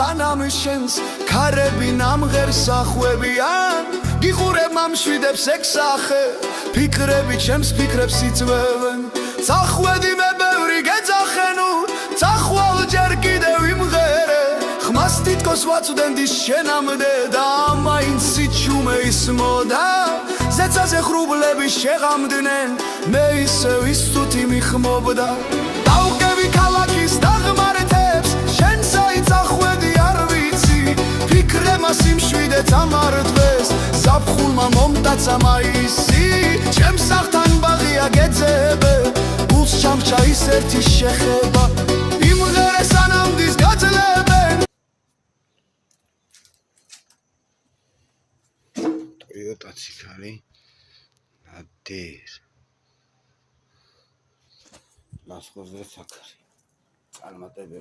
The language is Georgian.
სანამ შენს ქარები ნამღერს ახვევიან გიყურებ მამშვიდებს ექსახე ფიქრები ჩემს ფიქრებს იწვევენ წახვედი მე ბევრი გეძახენო წახვალ ჯერ კიდევ იმღერე ხმას თითქოს ვაწვდენდი შენამდე და მაინც სიჩუმე ისმოდა ზეცაზე ხრუბლები შეღამდნენ მე ისევ ისუთი მიხმობდა დავყევი ქალაქის დაღმართებს შენ საით ახვედი არ ვიცი ფიქრემა სიმშვიდე წამართვეს ზაფხულმა მომტაცა მაისი ჩემს სახთან ბაღია გეძებე გულს ჩამჭა ის ერთი შეხება იმღერე სანამ დის გაძლებენ Toyota Cicari Nadir Las cosas de Sakari Almatebe